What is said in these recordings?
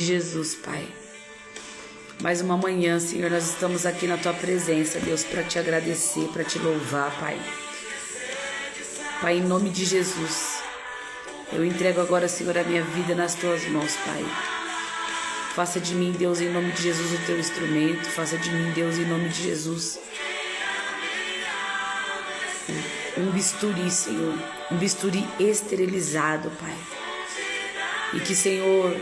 Jesus, Pai. Mais uma manhã, Senhor, nós estamos aqui na Tua presença, Deus, para Te agradecer, para Te louvar, Pai. Pai, em nome de Jesus, eu entrego agora, Senhor, a minha vida nas Tuas mãos, Pai. Faça de mim, Deus, em nome de Jesus, o Teu instrumento. Faça de mim, Deus, em nome de Jesus, um bisturi, Senhor, um bisturi esterilizado, Pai. E que, Senhor,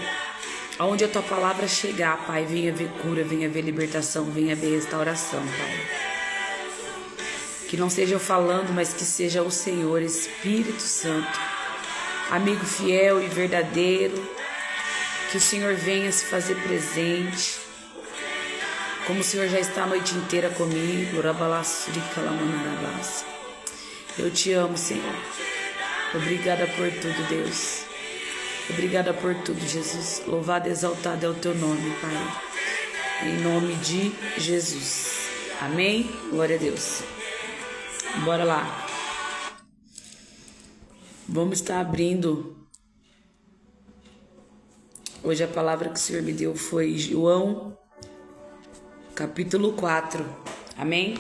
aonde a Tua palavra chegar, Pai, venha ver cura, venha ver libertação, venha ver restauração, Pai. Que não seja eu falando, mas que seja o Senhor, Espírito Santo, amigo fiel e verdadeiro, que o Senhor venha se fazer presente, como o Senhor já está a noite inteira comigo. Eu Te amo, Senhor. Obrigada por tudo, Deus. Obrigada por tudo, Jesus. Louvado e exaltado é o Teu nome, Pai. Em nome de Jesus. Amém? Glória a Deus. Bora lá. Vamos estar abrindo. Hoje a palavra que o Senhor me deu foi João, capítulo 4. Amém?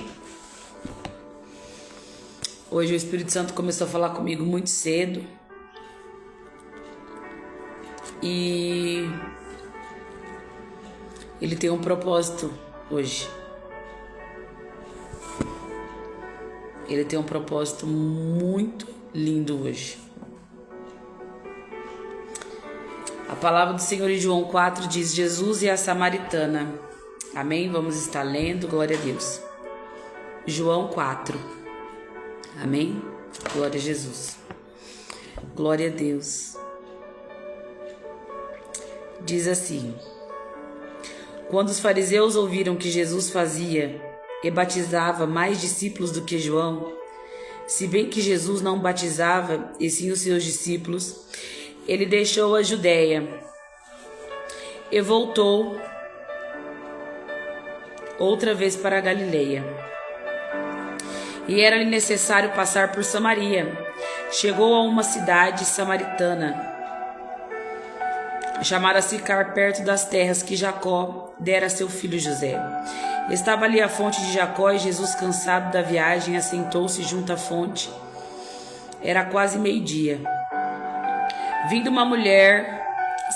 Hoje o Espírito Santo começou a falar comigo muito cedo. E Ele tem um propósito hoje. Ele tem um propósito muito lindo hoje. A palavra do Senhor em João 4 diz: Jesus e a Samaritana. Amém? Vamos estar lendo, glória a Deus. João 4. Amém? Glória a Jesus. Glória a Deus. Diz assim: quando os fariseus ouviram que Jesus fazia e batizava mais discípulos do que João, se bem que Jesus não batizava, e sim os seus discípulos, ele deixou a Judéia e voltou outra vez para a Galileia. E era-lhe necessário passar por Samaria. Chegou a uma cidade samaritana, chamada Sicar, perto das terras que Jacó dera a seu filho José. Estava ali a fonte de Jacó, e Jesus, cansado da viagem, assentou-se junto à fonte. Era quase meio-dia. Vindo uma mulher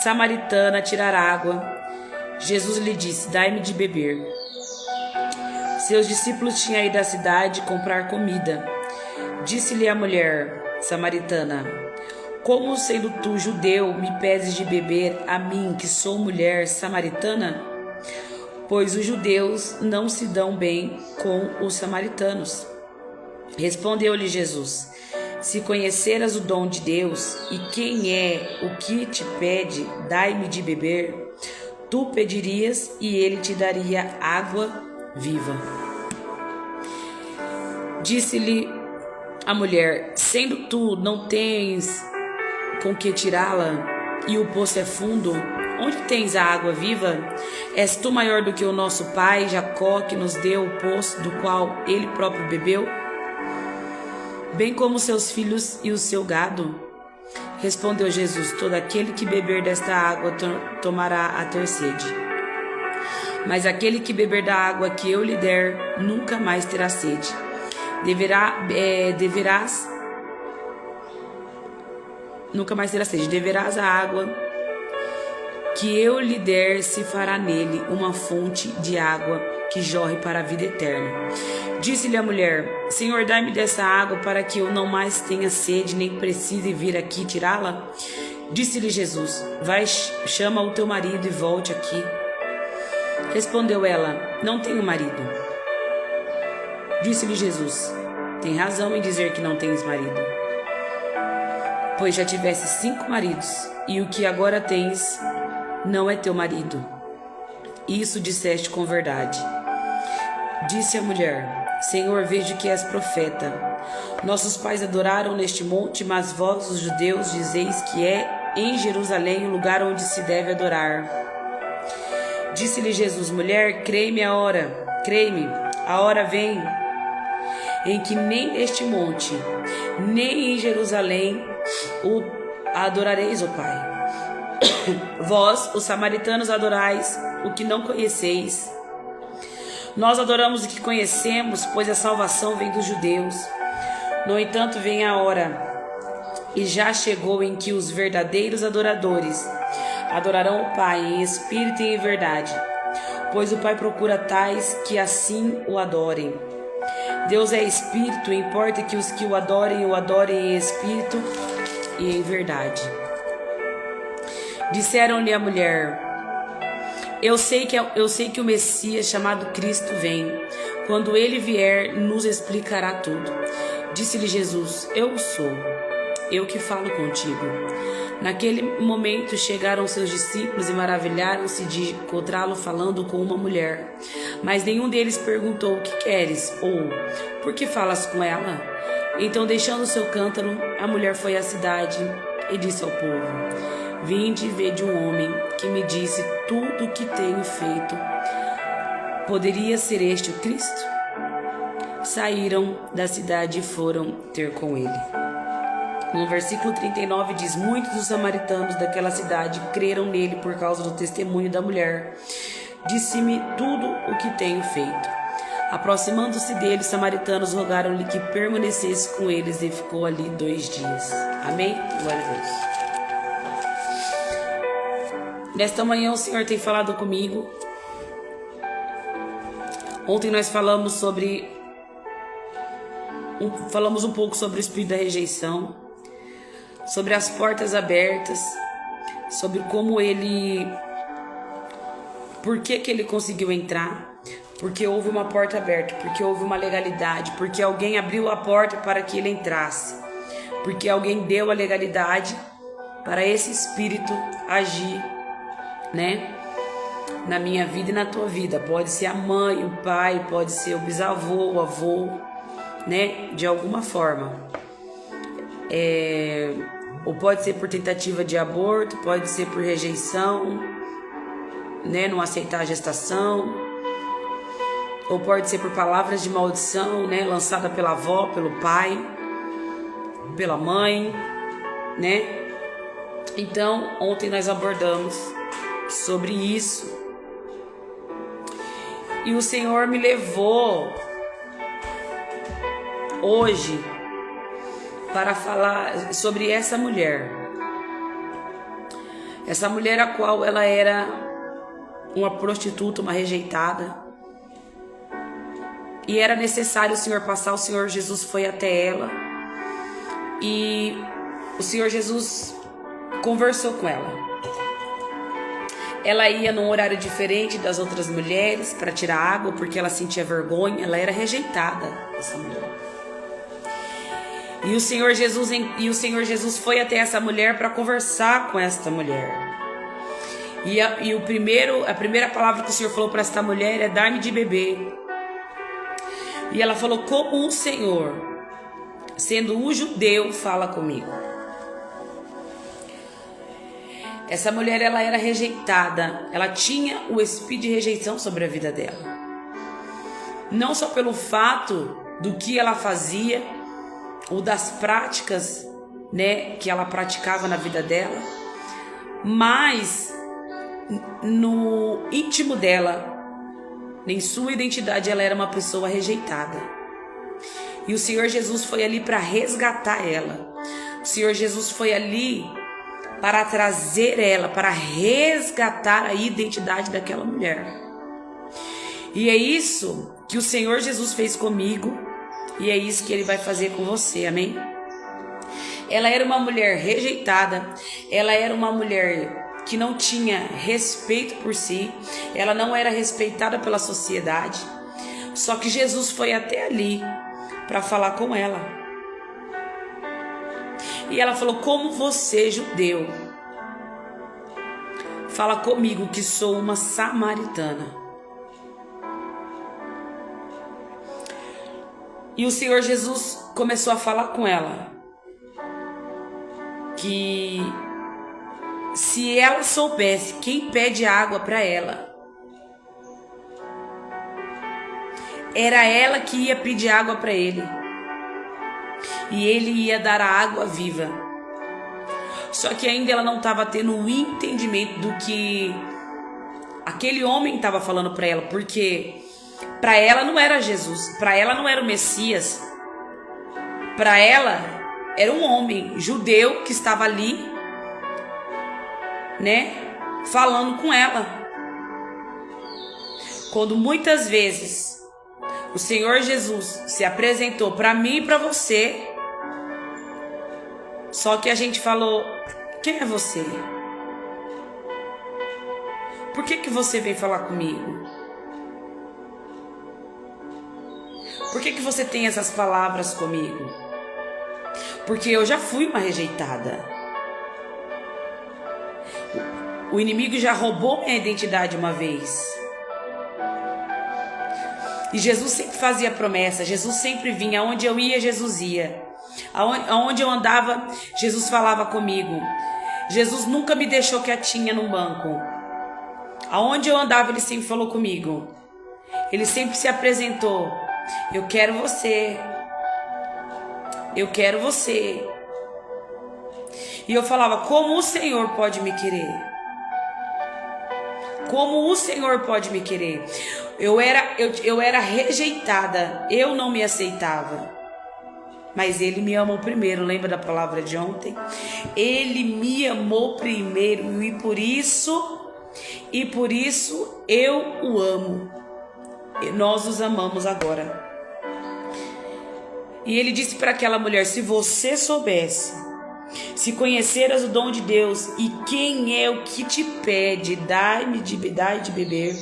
samaritana tirar água, Jesus lhe disse: dai-me de beber. Seus discípulos tinham ido à cidade comprar comida. Disse-lhe a mulher samaritana: como, sendo tu judeu, me pedes de beber a mim, que sou mulher samaritana? Pois os judeus não se dão bem com os samaritanos. Respondeu-lhe Jesus: se conheceras o dom de Deus, e quem é o que te pede, dai-me de beber, tu pedirias, e ele te daria água viva. Disse-lhe a mulher: sendo tu não tens com que tirá-la, e o poço é fundo, onde tens a água viva? És tu maior do que o nosso pai Jacó, que nos deu o poço do qual ele próprio bebeu, bem como seus filhos e o seu gado? Respondeu Jesus: todo aquele que beber desta água tomará a ter sede. Mas aquele que beber da água que eu lhe der, nunca mais terá sede. Deverás a água que eu lhe der, se fará nele uma fonte de água que jorre para a vida eterna. Disse-lhe a mulher: Senhor, dai-me dessa água, para que eu não mais tenha sede, nem precise vir aqui tirá-la. Disse-lhe Jesus: vai, chama o teu marido e volte aqui. Respondeu ela: não tenho marido. Disse-lhe Jesus: tem razão em dizer que não tens marido, pois já tiveste 5 maridos, e o que agora tens não é teu marido. Isso disseste com verdade. Disse a mulher: Senhor, vejo que és profeta. Nossos pais adoraram neste monte, mas vós, os judeus, dizeis que é em Jerusalém o lugar onde se deve adorar. Disse-lhe Jesus: mulher, crê-me, a hora vem em que nem neste monte, nem em Jerusalém adorareis o Pai. Vós, os samaritanos, adorais o que não conheceis. Nós adoramos o que conhecemos, pois a salvação vem dos judeus. No entanto, vem a hora, e já chegou, em que os verdadeiros adoradores adorarão o Pai em espírito e em verdade, pois o Pai procura tais que assim o adorem. Deus é espírito, importa que os que o adorem em espírito e em verdade. Disseram-lhe a mulher: Eu sei que o Messias, chamado Cristo, vem. Quando ele vier, nos explicará tudo. Disse-lhe Jesus: Eu sou, eu que falo contigo. Naquele momento chegaram seus discípulos e maravilharam-se de encontrá-lo falando com uma mulher. Mas nenhum deles perguntou: O que queres? Ou por que falas com ela? Então, deixando seu cântaro, a mulher foi à cidade e disse ao povo: Vinde e vede um homem que me disse tudo o que tenho feito. Poderia ser este o Cristo? Saíram da cidade e foram ter com ele. No versículo 39 diz: Muitos dos samaritanos daquela cidade creram nele por causa do testemunho da mulher. Disse-me tudo o que tenho feito. Aproximando-se dele, os samaritanos rogaram-lhe que permanecesse com eles, e ficou ali 2 dias. Amém? Glória a Deus. Nesta manhã o Senhor tem falado comigo. Ontem nós falamos um pouco sobre o espírito da rejeição, sobre as portas abertas, sobre como por que ele conseguiu entrar, porque houve uma porta aberta, porque houve uma legalidade, porque alguém abriu a porta para que ele entrasse, porque alguém deu a legalidade para esse espírito agir, né? Na minha vida e na tua vida. Pode ser a mãe, o pai, pode ser o bisavô, o avô, né? De alguma forma. Ou pode ser por tentativa de aborto, pode ser por rejeição, né? Não aceitar a gestação. Ou pode ser por palavras de maldição, né? Lançada pela avó, pelo pai, pela mãe, né? Então, ontem nós abordamos sobre isso. E o Senhor me levou hoje para falar sobre essa mulher. Essa mulher a qual ela era uma prostituta, uma rejeitada. E era necessário o Senhor passar. O Senhor Jesus foi até ela. E o Senhor Jesus conversou com ela. Ela ia num horário diferente das outras mulheres para tirar água, porque ela sentia vergonha. Ela era rejeitada, essa mulher. E o Senhor Jesus foi até essa mulher para conversar com esta mulher. E a primeira palavra que o Senhor falou para esta mulher é: dar-me de beber. E ela falou: como o Senhor, sendo um judeu, fala comigo. Essa mulher, ela era rejeitada. Ela tinha o espírito de rejeição sobre a vida dela. Não só pelo fato do que ela fazia, ou das práticas, né, que ela praticava na vida dela, mas no íntimo dela, em sua identidade, ela era uma pessoa rejeitada. E o Senhor Jesus foi ali para resgatar ela. O Senhor Jesus foi ali para trazer ela, para resgatar a identidade daquela mulher. E é isso que o Senhor Jesus fez comigo, e é isso que Ele vai fazer com você, amém? Ela era uma mulher rejeitada, ela era uma mulher que não tinha respeito por si, ela não era respeitada pela sociedade, só que Jesus foi até ali para falar com ela. E ela falou: como você, judeu, fala comigo que sou uma samaritana? E o Senhor Jesus começou a falar com ela que se ela soubesse quem pede água para ela, era ela que ia pedir água para ele. E ele ia dar a água viva. Só que ainda ela não estava tendo um entendimento do que aquele homem estava falando para ela, porque para ela não era Jesus, para ela não era o Messias, para ela era um homem judeu que estava ali, né, falando com ela. Quando muitas vezes o Senhor Jesus se apresentou para mim e para você, só que a gente falou: quem é você? Por que você veio falar comigo? Por que você tem essas palavras comigo? Porque eu já fui uma rejeitada. O inimigo já roubou minha identidade uma vez. E Jesus sempre fazia promessa. Jesus sempre vinha. Aonde eu ia, Jesus ia. Aonde eu andava, Jesus falava comigo. Jesus nunca me deixou quietinha num banco. Aonde eu andava, Ele sempre falou comigo. Ele sempre se apresentou: eu quero você. Eu quero você. E eu falava: como o Senhor pode me querer? Como o Senhor pode me querer? Eu era rejeitada. Eu não me aceitava. Mas Ele me amou primeiro. Lembra da palavra de ontem? Ele me amou primeiro. E por isso eu o amo. E nós os amamos agora. E Ele disse para aquela mulher: se você soubesse, se conheceras o dom de Deus e quem é o que te pede, dai-me de beber,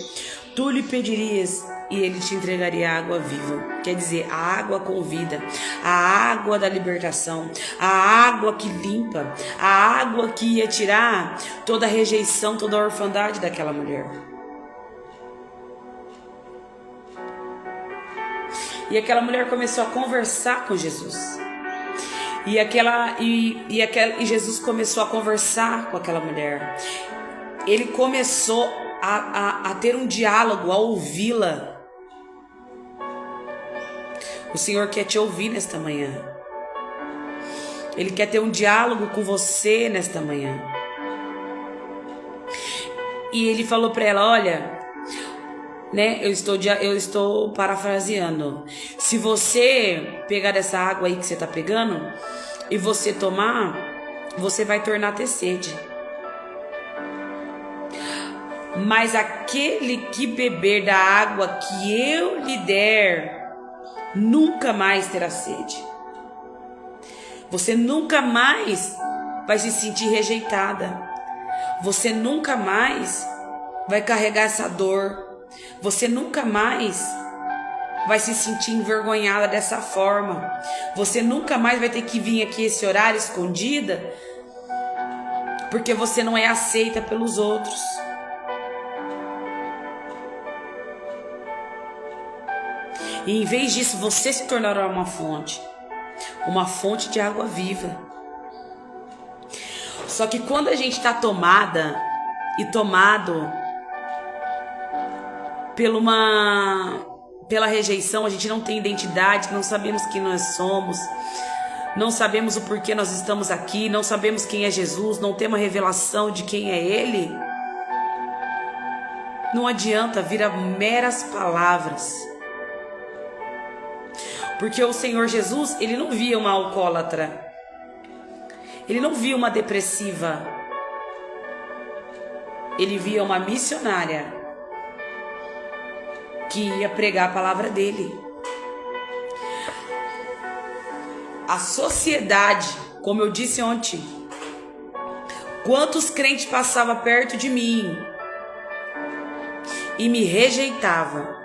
tu lhe pedirias e Ele te entregaria água viva. Quer dizer, a água com vida, a água da libertação, a água que limpa, a água que ia tirar toda a rejeição, toda a orfandade daquela mulher. E aquela mulher começou a conversar com Jesus. E Jesus começou a conversar com aquela mulher. Ele começou a ter um diálogo, a ouvi-la. O Senhor quer te ouvir nesta manhã. Ele quer ter um diálogo com você nesta manhã. E Ele falou para ela: olha, né, eu estou parafraseando. Se você pegar dessa água aí que você está pegando e você tomar, você vai tornar a ter sede. Mas aquele que beber da água que eu lhe der, nunca mais terá sede. Você nunca mais vai se sentir rejeitada. Você nunca mais vai carregar essa dor. Você nunca mais vai se sentir envergonhada dessa forma. Você nunca mais vai ter que vir aqui esse horário escondida, porque você não é aceita pelos outros. E em vez disso, você se tornará uma fonte de água viva. Só que quando a gente está tomada e tomado pela rejeição, a gente não tem identidade, não sabemos quem nós somos, não sabemos o porquê nós estamos aqui, não sabemos quem é Jesus, não temos a revelação de quem é Ele, não adianta, vira meras palavras. Porque o Senhor Jesus, Ele não via uma alcoólatra, Ele não via uma depressiva, Ele via uma missionária que ia pregar a palavra dele. A sociedade, como eu disse ontem, quantos crentes passavam perto de mim e me rejeitavam.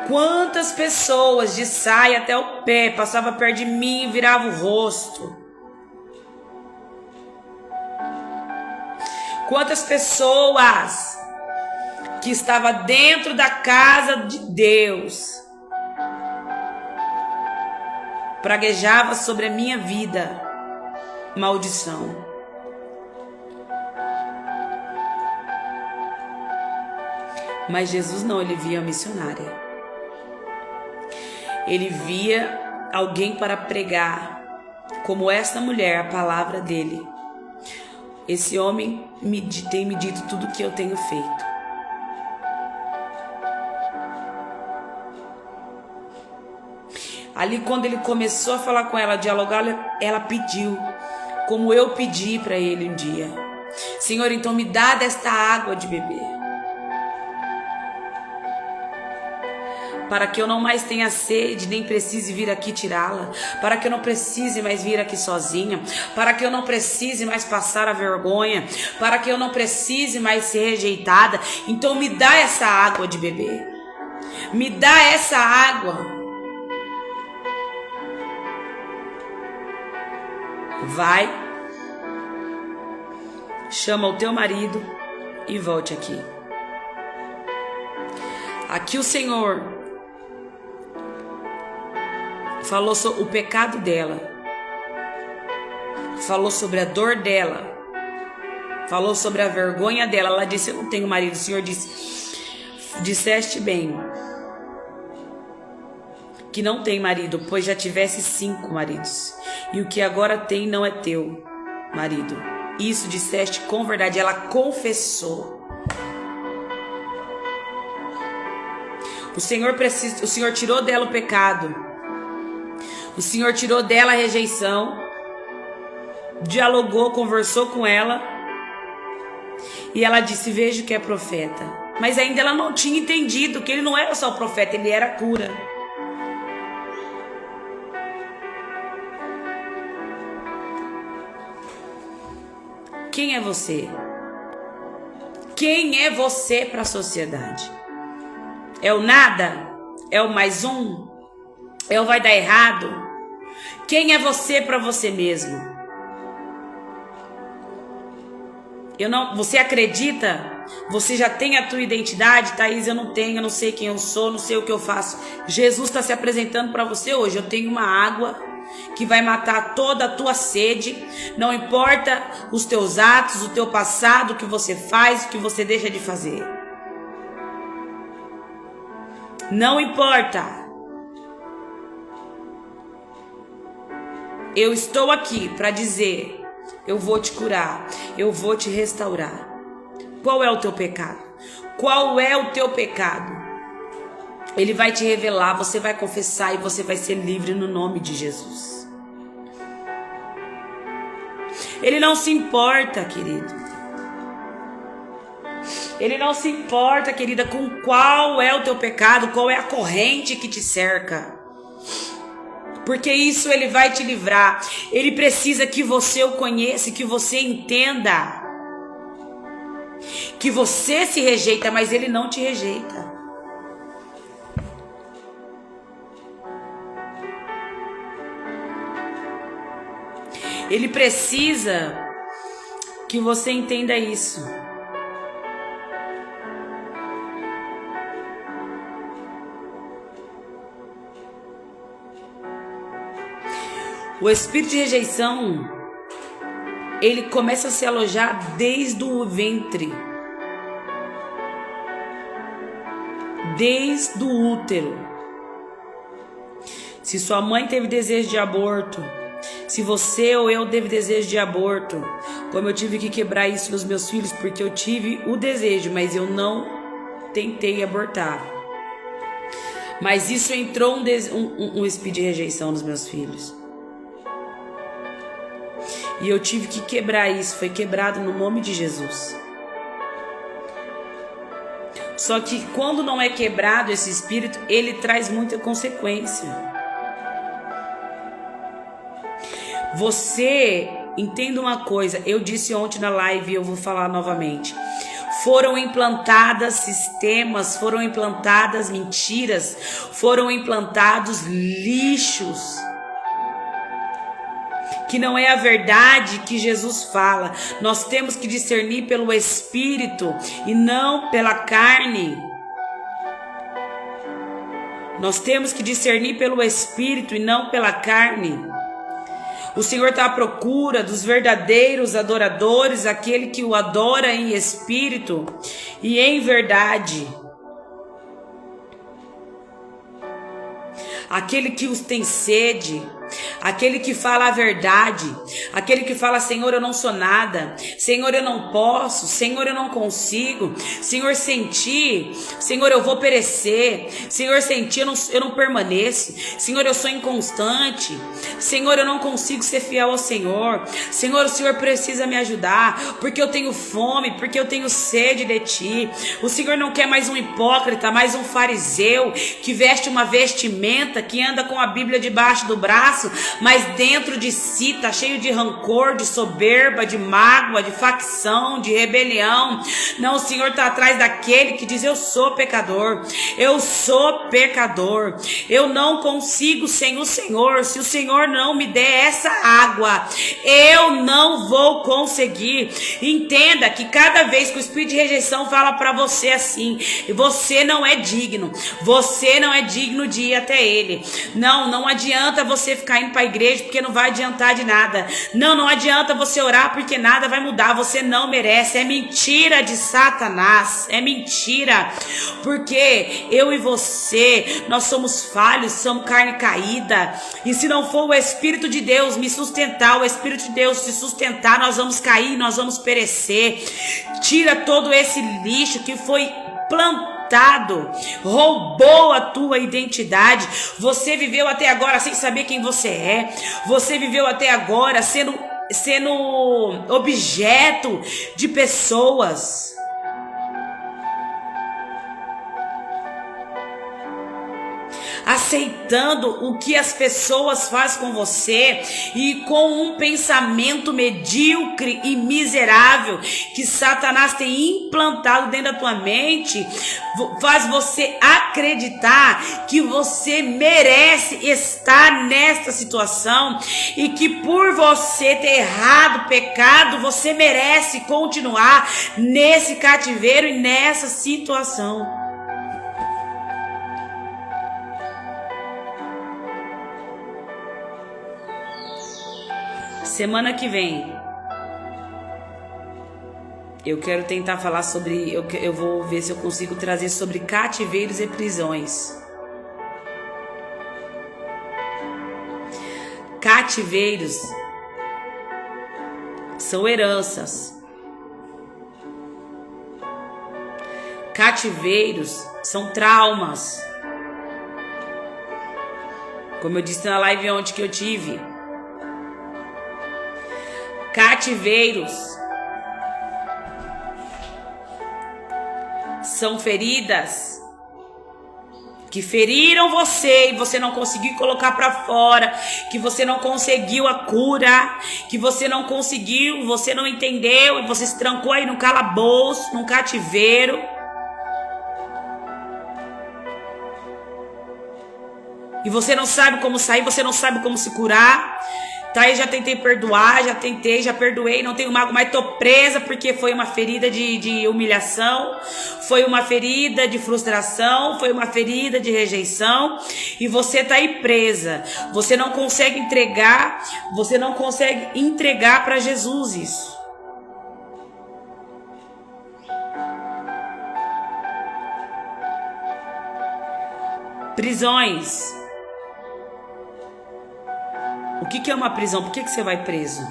Quantas pessoas de saia até o pé passavam perto de mim e viravam o rosto. Quantas pessoas que estavam dentro da casa de Deus praguejava sobre a minha vida maldição. Mas Jesus não, Ele via a missionária. Ele via alguém para pregar, como esta mulher, a palavra dele. Esse homem tem me dito tudo o que eu tenho feito. Ali, quando ele começou a falar com ela, dialogar, ela pediu, como eu pedi para ele um dia: Senhor, então me dá desta água de beber, para que eu não mais tenha sede, nem precise vir aqui tirá-la, para que eu não precise mais vir aqui sozinha, para que eu não precise mais passar a vergonha, para que eu não precise mais ser rejeitada. Então me dá essa água de beber, me dá essa água. Vai, chama o teu marido e volte aqui. Aqui o Senhor falou sobre o pecado dela, falou sobre a dor dela, falou sobre a vergonha dela. Ela disse: eu não tenho marido. O Senhor disse: disseste bem que não tem marido, pois já tivesse 5 maridos, e o que agora tem não é teu marido. Isso disseste com verdade. Ela confessou. O Senhor tirou dela o pecado, o Senhor tirou dela a rejeição, dialogou, conversou com ela, e ela disse: vejo que é profeta. Mas ainda ela não tinha entendido que ele não era só profeta, ele era a cura. Quem é você? Quem é você para a sociedade? É o nada? É o mais um? É o vai dar errado? Quem é você para você mesmo? Você acredita? Você já tem a tua identidade? Thaís, eu não tenho, eu não sei quem eu sou, não sei o que eu faço. Jesus está se apresentando para você hoje. Eu tenho uma água que vai matar toda a tua sede. Não importa os teus atos, o teu passado, o que você faz, o que você deixa de fazer. Não importa. Eu estou aqui para dizer: eu vou te curar, eu vou te restaurar. Qual é o teu pecado? Qual é o teu pecado? Ele vai te revelar, você vai confessar e você vai ser livre no nome de Jesus. Ele não se importa, querido. Ele não se importa, querida, com qual é o teu pecado, qual é a corrente que te cerca. Porque isso ele vai te livrar. Ele precisa que você o conheça, que você entenda. Que você se rejeita, mas ele não te rejeita. Ele precisa que você entenda isso. O espírito de rejeição, ele começa a se alojar desde o ventre, desde o útero. Se sua mãe teve desejo de aborto, se você ou eu teve desejo de aborto, como eu tive que quebrar isso nos meus filhos, porque eu tive o desejo, mas eu não tentei abortar. Mas isso entrou um espírito de rejeição nos meus filhos. E eu tive que quebrar isso, foi quebrado no nome de Jesus. Só que quando não é quebrado esse espírito, ele traz muita consequência. Você entenda uma coisa, eu disse ontem na live e eu vou falar novamente. Foram implantadas sistemas, foram implantadas mentiras, foram implantados lixos, que não é a verdade que Jesus fala. Nós temos que discernir pelo Espírito e não pela carne. Nós temos que discernir pelo Espírito e não pela carne. O Senhor está à procura dos verdadeiros adoradores, aquele que o adora em espírito e em verdade. aquele que os tem sede, aquele que fala a verdade, aquele que fala: Senhor, eu não sou nada, Senhor, eu não posso, Senhor, eu não consigo, Senhor, sem ti, Senhor, eu vou perecer, Senhor, sem ti eu não permaneço, Senhor, eu sou inconstante, Senhor, eu não consigo ser fiel ao Senhor, Senhor, o Senhor precisa me ajudar, porque eu tenho fome, porque eu tenho sede de ti. O Senhor não quer mais um hipócrita, mais um fariseu que veste uma vestimenta, que anda com a Bíblia debaixo do braço, mas dentro de si tá cheio de rancor, de soberba, de mágoa, de facção, de rebelião. Não, o Senhor tá atrás daquele que diz: eu sou pecador, eu sou pecador, eu não consigo sem o Senhor. Se o Senhor não me der essa água, eu não vou conseguir. Entenda que cada vez que o espírito de rejeição fala para você assim: você não é digno, você não é digno de ir até ele. Não adianta você ficar indo para a igreja, porque não vai adiantar de nada. Não adianta você orar, porque nada vai mudar. Você não merece. É mentira de Satanás, é mentira, porque eu e você, nós somos falhos, somos carne caída, e se não for o Espírito de Deus me sustentar, o Espírito de Deus se sustentar, nós vamos cair, nós vamos perecer. Tira todo esse lixo que foi plantado, roubou a tua identidade. Você viveu até agora sem saber quem você é. Você viveu até agora sendo objeto de pessoas. Aceitando o que as pessoas fazem com você, e com um pensamento medíocre e miserável que Satanás tem implantado dentro da tua mente, faz você acreditar que você merece estar nesta situação, e que por você ter errado, pecado, você merece continuar nesse cativeiro e nessa situação. Semana que vem eu quero tentar falar sobre, eu vou ver se eu consigo trazer sobre cativeiros e prisões. Cativeiros são heranças. Cativeiros são traumas. Como eu disse na live ontem que eu tive. Cativeiros são feridas que feriram você e você não conseguiu colocar para fora, que você não conseguiu a cura, que você não conseguiu, você não entendeu e você se trancou aí no calabouço, num cativeiro. E você não sabe como sair, você não sabe como se curar. Tá, eu já tentei perdoar, já perdoei, não tenho mágoa, mas tô presa porque foi uma ferida de humilhação, foi uma ferida de frustração, foi uma ferida de rejeição, e você tá aí presa. Você não consegue entregar para Jesus isso. Prisões. O que é uma prisão? Por que você vai preso?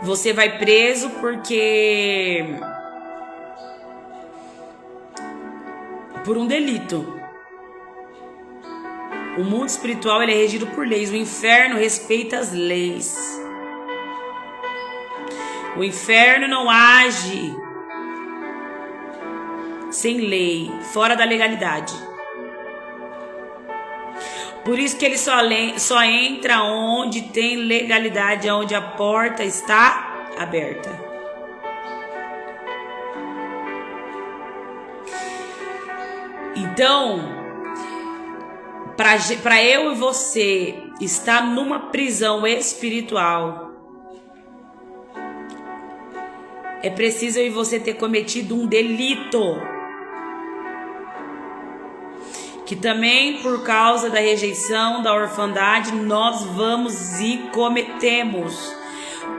Você vai preso porque... por um delito. O mundo espiritual ele é regido por leis. O inferno respeita as leis. O inferno não age sem lei, fora da legalidade. Por isso que ele só entra onde tem legalidade, onde a porta está aberta. Então, para eu e você estar numa prisão espiritual, é preciso eu e você ter cometido um delito. Que também por causa da rejeição, da orfandade, nós vamos e cometemos.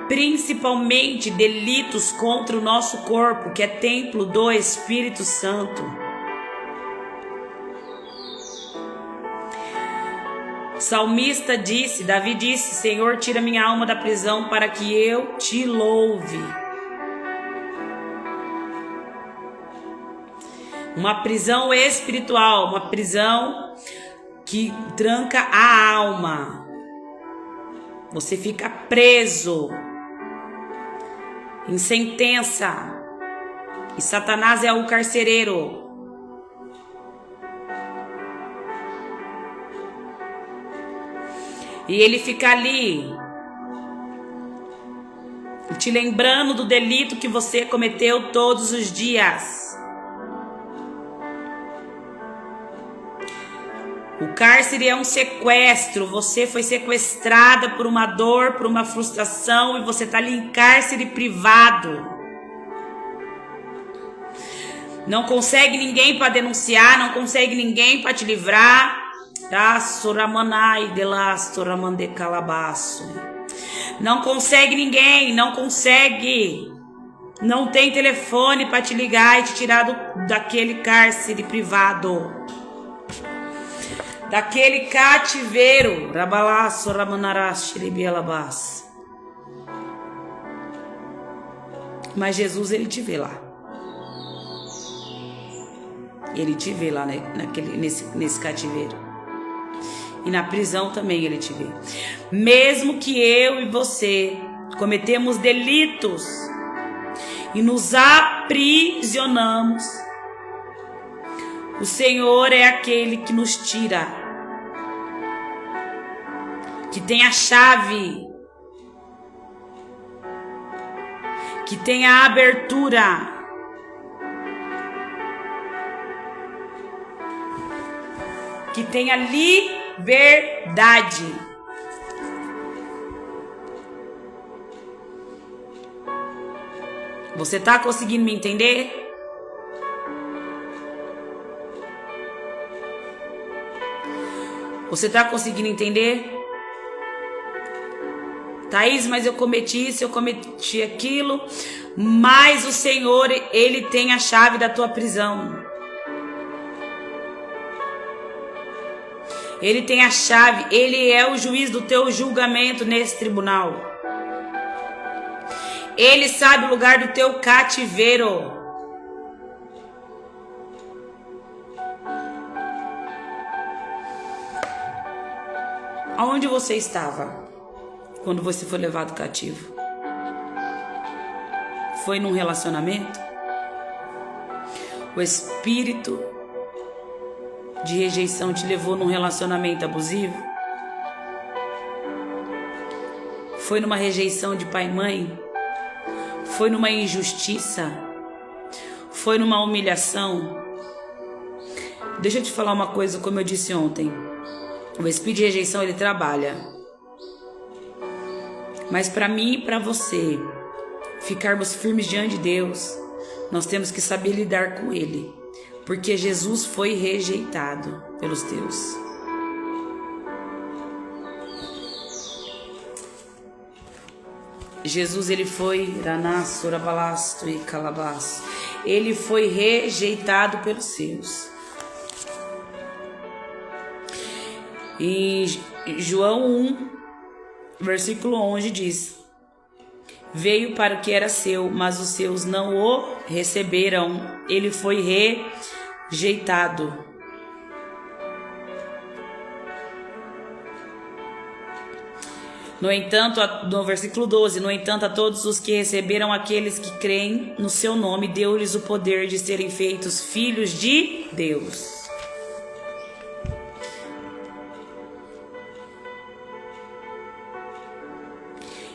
Principalmente delitos contra o nosso corpo, que é templo do Espírito Santo. salmista disse, Davi disse: Senhor, tira minha alma da prisão para que eu te louve. Uma prisão espiritual, uma prisão que tranca a alma. Você fica preso em sentença. E Satanás é o carcereiro. E ele fica ali, te lembrando do delito que você cometeu todos os dias. O cárcere é um sequestro. Você foi sequestrada por uma dor, por uma frustração, e você está ali em cárcere privado. Não consegue ninguém para denunciar, não consegue ninguém para te livrar. Não consegue ninguém, não consegue. Não tem telefone para te ligar e te tirar daquele cárcere privado, daquele cativeiro. Mas Jesus, ele te vê lá. Ele te vê lá nesse cativeiro. E na prisão também ele te vê. Mesmo que eu e você cometemos delitos e nos aprisionamos, o Senhor é aquele que nos tira, que tem a chave, que tem a abertura, que tem a liberdade. Você tá conseguindo me entender? Você tá conseguindo entender? Thaís, mas eu cometi isso, eu cometi aquilo, mas o Senhor, ele tem a chave da tua prisão. Ele tem a chave, ele é o juiz do teu julgamento nesse tribunal. Ele sabe o lugar do teu cativeiro. Aonde você estava quando você foi levado cativo? Foi num relacionamento? O espírito de rejeição te levou num relacionamento abusivo? Foi numa rejeição de pai e mãe? Foi numa injustiça? Foi numa humilhação? Deixa eu te falar uma coisa, como eu disse ontem. O espírito de rejeição, ele trabalha. Mas para mim e para você ficarmos firmes diante de Deus, nós temos que saber lidar com ele. Porque Jesus foi rejeitado pelos teus. Jesus, ele foi ele foi rejeitado pelos seus. Em João 1, versículo 11 diz: veio para o que era seu, mas os seus não o receberam. Ele foi rejeitado. No entanto, no versículo 12, no entanto, a todos os que receberam, aqueles que creem no seu nome, deu-lhes o poder de serem feitos filhos de Deus.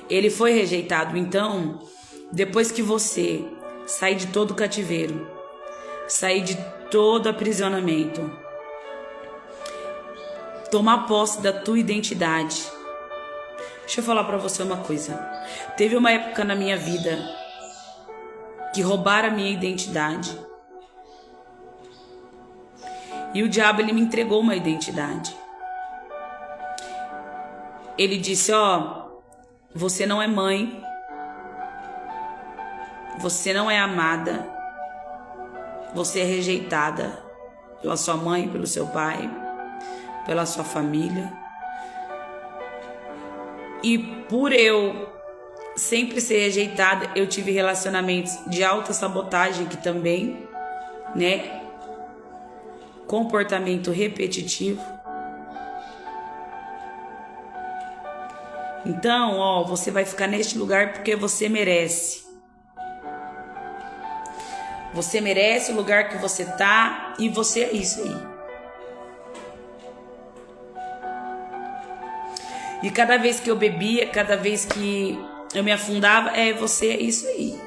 Ele foi rejeitado. Então, depois que você sair de todo o cativeiro, sair de todo aprisionamento, tomar posse da tua identidade. Deixa eu falar pra você uma coisa. Teve uma época na minha vida que roubaram a minha identidade. E o diabo, ele me entregou uma identidade. Ele disse: ó, você não é mãe, você não é amada, você é rejeitada pela sua mãe, pelo seu pai, pela sua família. E por eu sempre ser rejeitada, eu tive relacionamentos de alta sabotagem que também, né? Comportamento repetitivo. Então, ó, você vai ficar neste lugar porque você merece. Você merece o lugar que você tá e você é isso aí. E cada vez que eu bebia, cada vez que eu me afundava, você é isso aí.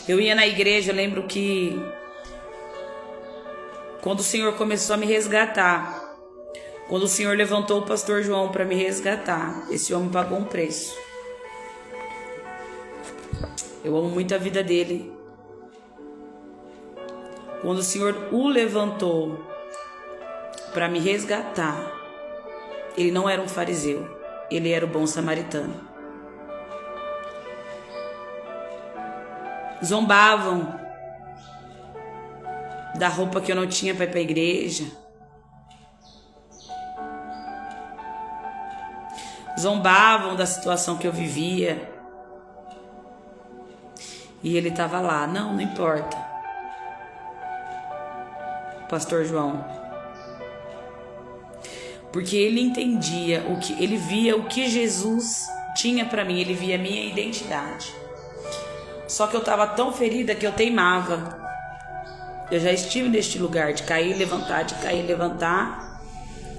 Eu ia na igreja, eu lembro que quando o Senhor começou a me resgatar, quando o Senhor levantou o pastor João para me resgatar, esse homem pagou um preço. Eu amo muito a vida dele. Quando o Senhor o levantou para me resgatar, ele não era um fariseu, ele era o bom samaritano. Zombavam da roupa que eu não tinha para ir para a igreja. Zombavam da situação que eu vivia. E ele estava lá. Não importa. Pastor João. Porque ele entendia ele via o que Jesus tinha para mim, ele via a minha identidade. Só que eu estava tão ferida que eu teimava. Eu já estive neste lugar de cair e levantar, de cair e levantar,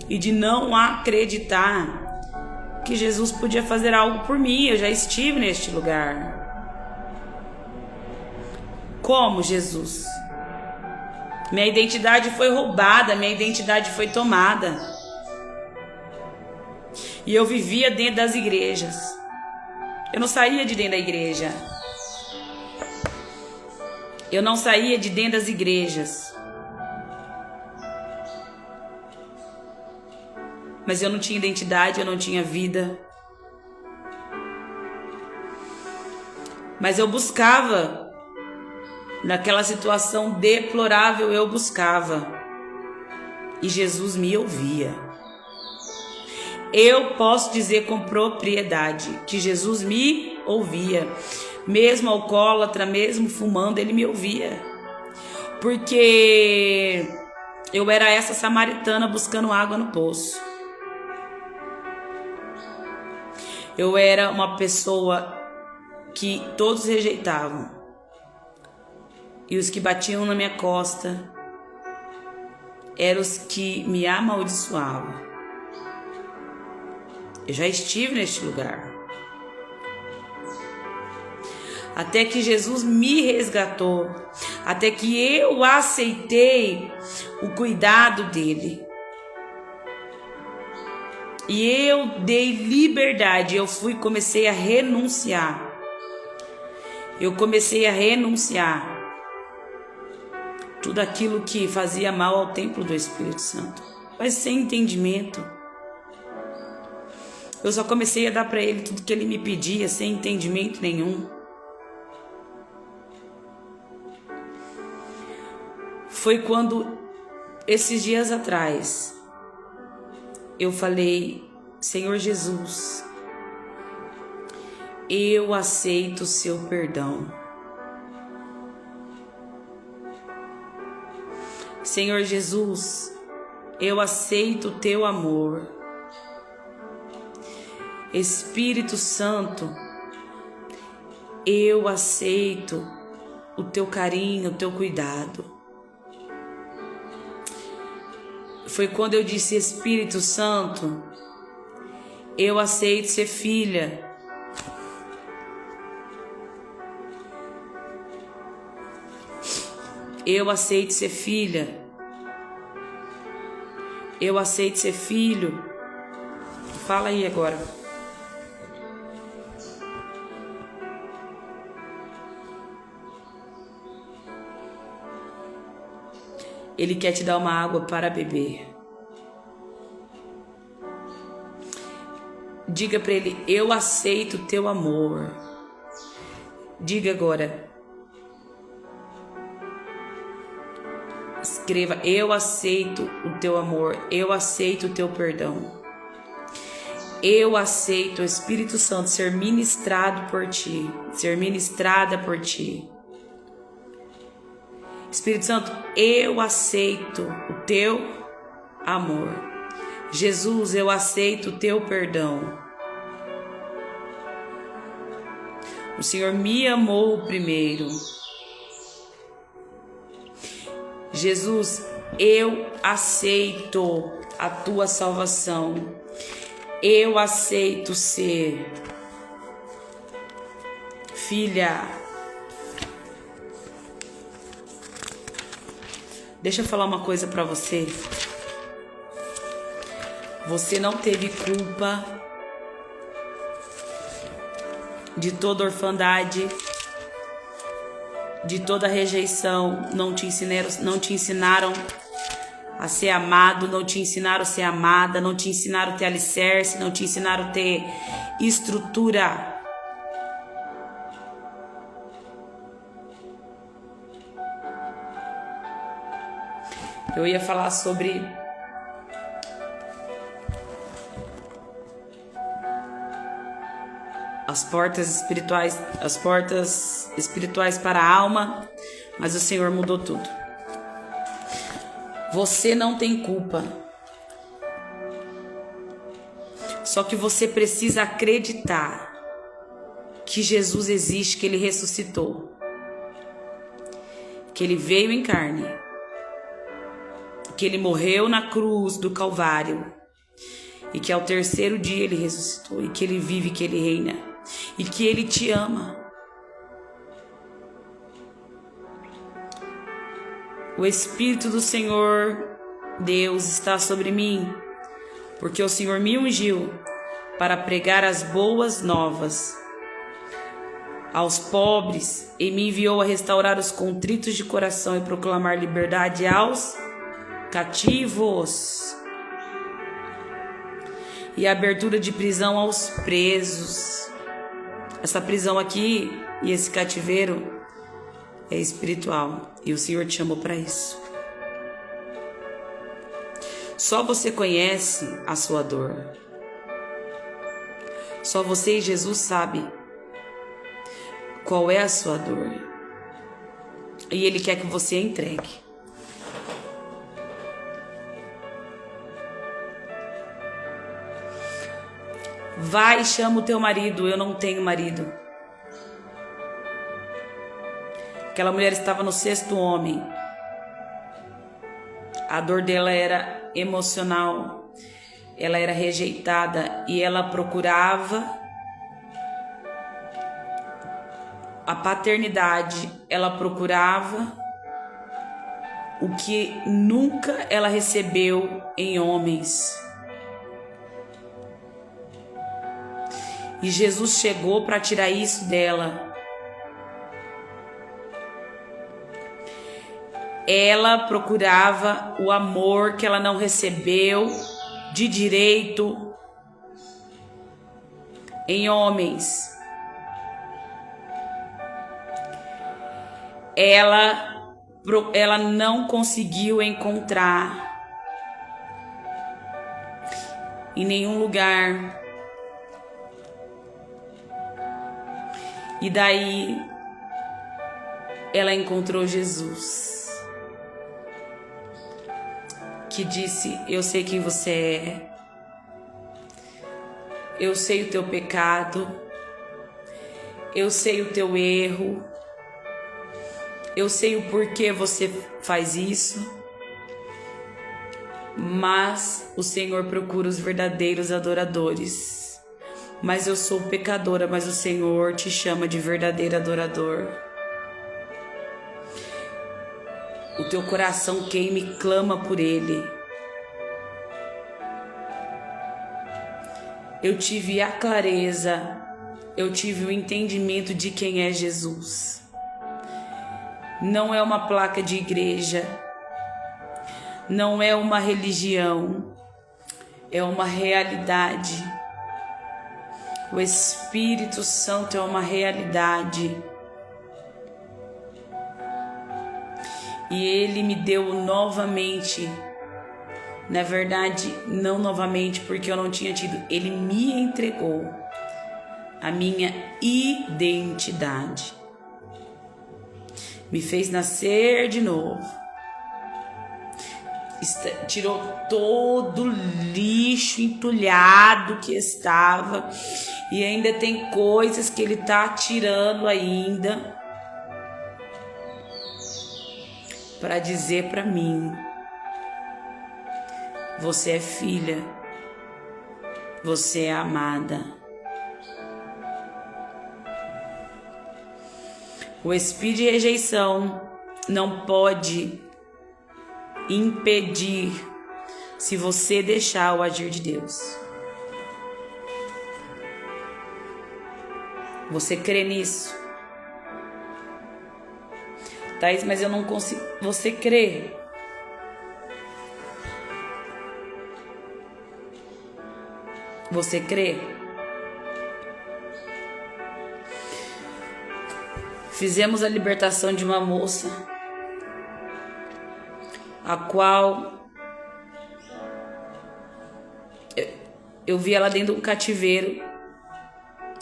e de não acreditar que Jesus podia fazer algo por mim. Eu já estive neste lugar. Como Jesus? Minha identidade foi roubada, minha identidade foi tomada. E eu vivia dentro das igrejas. Eu não saía de dentro da igreja. Eu não saía de dentro das igrejas. Mas eu não tinha identidade, eu não tinha vida. Mas eu buscava. Naquela situação deplorável, eu buscava. E Jesus me ouvia. Eu posso dizer com propriedade que Jesus me ouvia. Mesmo alcoólatra, mesmo fumando, ele me ouvia. Porque eu era essa samaritana buscando água no poço. Eu era uma pessoa que todos rejeitavam. E os que batiam na minha costa eram os que me amaldiçoavam. Eu já estive neste lugar. Até que Jesus me resgatou. Até que eu aceitei o cuidado dele. E eu dei liberdade. Comecei a renunciar. Eu comecei a renunciar tudo aquilo que fazia mal ao templo do Espírito Santo. Mas sem entendimento. Eu só comecei a dar para ele tudo que ele me pedia, sem entendimento nenhum. Foi quando, esses dias atrás, eu falei: Senhor Jesus, eu aceito o seu perdão. Senhor Jesus, eu aceito o teu amor. Espírito Santo, eu aceito o teu carinho, o teu cuidado. Foi quando eu disse: Espírito Santo, eu aceito ser filha. Eu aceito ser filha. Eu aceito ser filho. Fala aí agora. Ele quer te dar uma água para beber. Diga para ele: eu aceito o teu amor. Diga agora: Escreva: eu aceito o teu amor, eu aceito o teu perdão. Eu aceito o Espírito Santo ser ministrado por ti, ser ministrada por ti. Espírito Santo, eu aceito o teu amor. Jesus, eu aceito o teu perdão. O Senhor me amou primeiro. Jesus, eu aceito a tua salvação. Eu aceito ser filha. Deixa eu falar uma coisa para você. Você não teve culpa de toda orfandade, de toda rejeição. Não te ensinaram a ser amado, não te ensinaram a ser amada, não te ensinaram a ter alicerce, não te ensinaram a ter estrutura. Eu ia falar sobre as portas espirituais para a alma, mas o Senhor mudou tudo. Você não tem culpa. Só que você precisa acreditar que Jesus existe, que Ele ressuscitou, que Ele veio em carne, que Ele morreu na cruz do Calvário e que ao terceiro dia Ele ressuscitou, e que Ele vive, que Ele reina, e que Ele te ama. O Espírito do Senhor Deus está sobre mim, porque o Senhor me ungiu para pregar as boas novas aos pobres e me enviou a restaurar os contritos de coração e proclamar liberdade aos cativos e abertura de prisão aos presos. Essa prisão aqui e esse cativeiro é espiritual e o Senhor te chamou para isso. Só você conhece a sua dor. Só você e Jesus sabe qual é a sua dor. E Ele quer que você entregue. Vai e chama o teu marido. Eu não tenho marido. Aquela mulher estava no sexto homem. A dor dela era emocional. Ela era rejeitada e ela procurava a paternidade. Ela procurava o que nunca ela recebeu em homens. E Jesus chegou para tirar isso dela. Ela procurava o amor que ela não recebeu de direito em homens. Ela não conseguiu encontrar em nenhum lugar. E daí ela encontrou Jesus, que disse: eu sei quem você é, eu sei o teu pecado, eu sei o teu erro, eu sei o porquê você faz isso, mas o Senhor procura os verdadeiros adoradores. Mas eu sou pecadora, mas o Senhor te chama de verdadeiro adorador. O teu coração queima e clama por Ele. Eu tive a clareza, eu tive o entendimento de quem é Jesus. Não é uma placa de igreja, não é uma religião, é uma realidade. O Espírito Santo é uma realidade. E Ele me deu novamente, na verdade, não novamente, porque eu não tinha tido, Ele me entregou a minha identidade. Me fez nascer de novo. Tirou todo o lixo entulhado que estava. E ainda tem coisas que Ele tá tirando ainda. Para dizer para mim: você é filha. Você é amada. O espírito de rejeição não pode impedir se você deixar o agir de Deus. Você crê nisso? Thaís, mas eu não consigo. Você crê? Você crê? Fizemos a libertação de uma moça, a qual eu vi ela dentro de um cativeiro.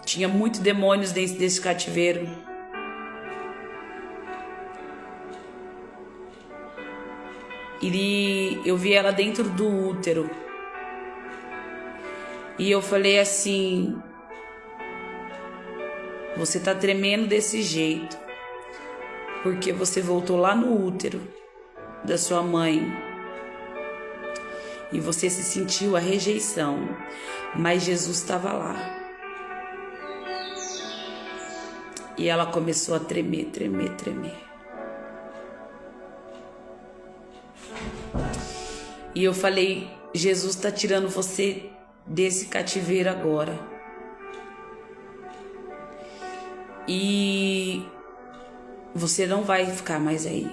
Tinha muitos demônios dentro desse cativeiro. E eu vi ela dentro do útero. E eu falei assim: você tá tremendo desse jeito porque você voltou lá no útero da sua mãe e você se sentiu a rejeição, mas Jesus estava lá. E ela começou a tremer, tremer, tremer. E eu falei: Jesus está tirando você desse cativeiro agora. E você não vai ficar mais aí.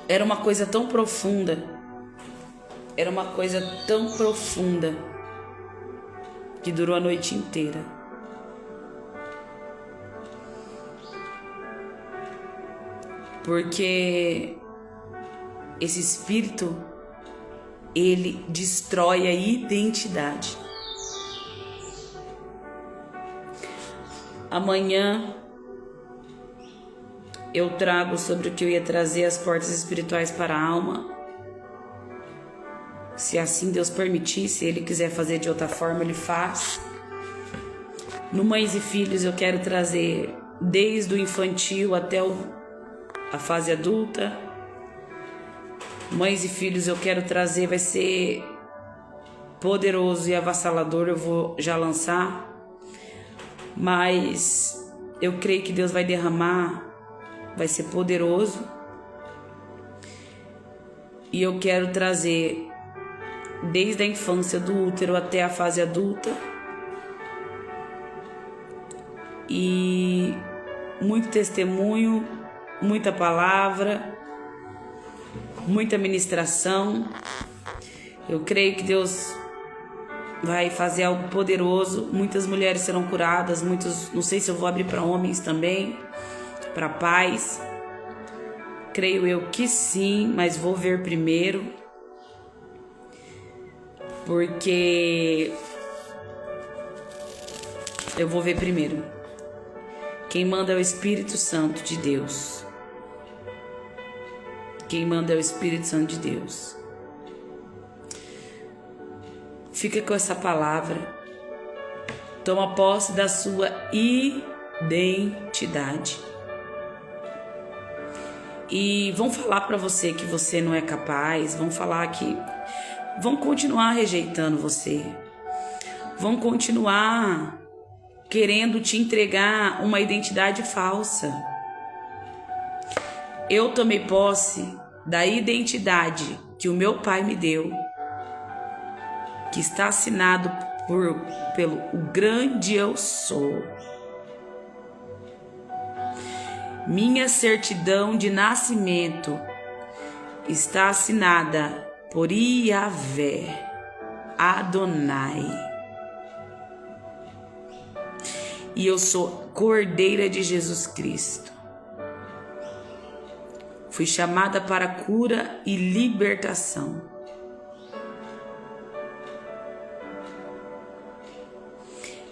Era uma coisa tão profunda. Era uma coisa tão profunda que durou a noite inteira. Porque esse espírito, ele destrói a identidade. Amanhã eu trago sobre o que eu ia trazer, as portas espirituais para a alma. Se assim Deus permitir, se Ele quiser fazer de outra forma, Ele faz. No Mães e Filhos eu quero trazer desde o infantil até a fase adulta. Mães e Filhos eu quero trazer, vai ser poderoso e avassalador, eu vou já lançar. Mas eu creio que Deus vai derramar, vai ser poderoso. E eu quero trazer desde a infância do útero até a fase adulta. E muito testemunho, muita palavra, muita ministração. Eu creio que Deus vai fazer algo poderoso. Muitas mulheres serão curadas, muitos, não sei se eu vou abrir para homens também, para pais. Creio eu que sim, mas vou ver primeiro. Porque eu vou ver primeiro. Quem manda é o Espírito Santo de Deus. Quem manda é o Espírito Santo de Deus. Fica com essa palavra. Toma posse da sua identidade. E vão falar para você que você não é capaz. Vão falar que... vão continuar rejeitando você. Vão continuar querendo te entregar uma identidade falsa. Eu tomei posse da identidade que o meu Pai me deu, que está assinado pelo o grande eu sou. Minha certidão de nascimento está assinada por Yahvé, Adonai. E eu sou Cordeira de Jesus Cristo. Fui chamada para cura e libertação.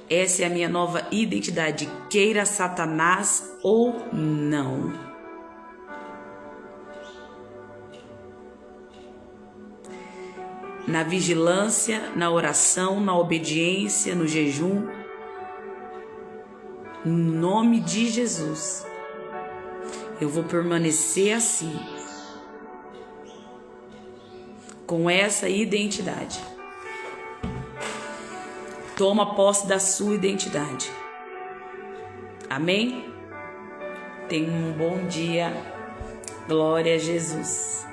Essa é a minha nova identidade, queira Satanás ou não. Na vigilância, na oração, na obediência, no jejum, em nome de Jesus, eu vou permanecer assim, com essa identidade. Toma posse da sua identidade. Amém? Tenha um bom dia. Glória a Jesus.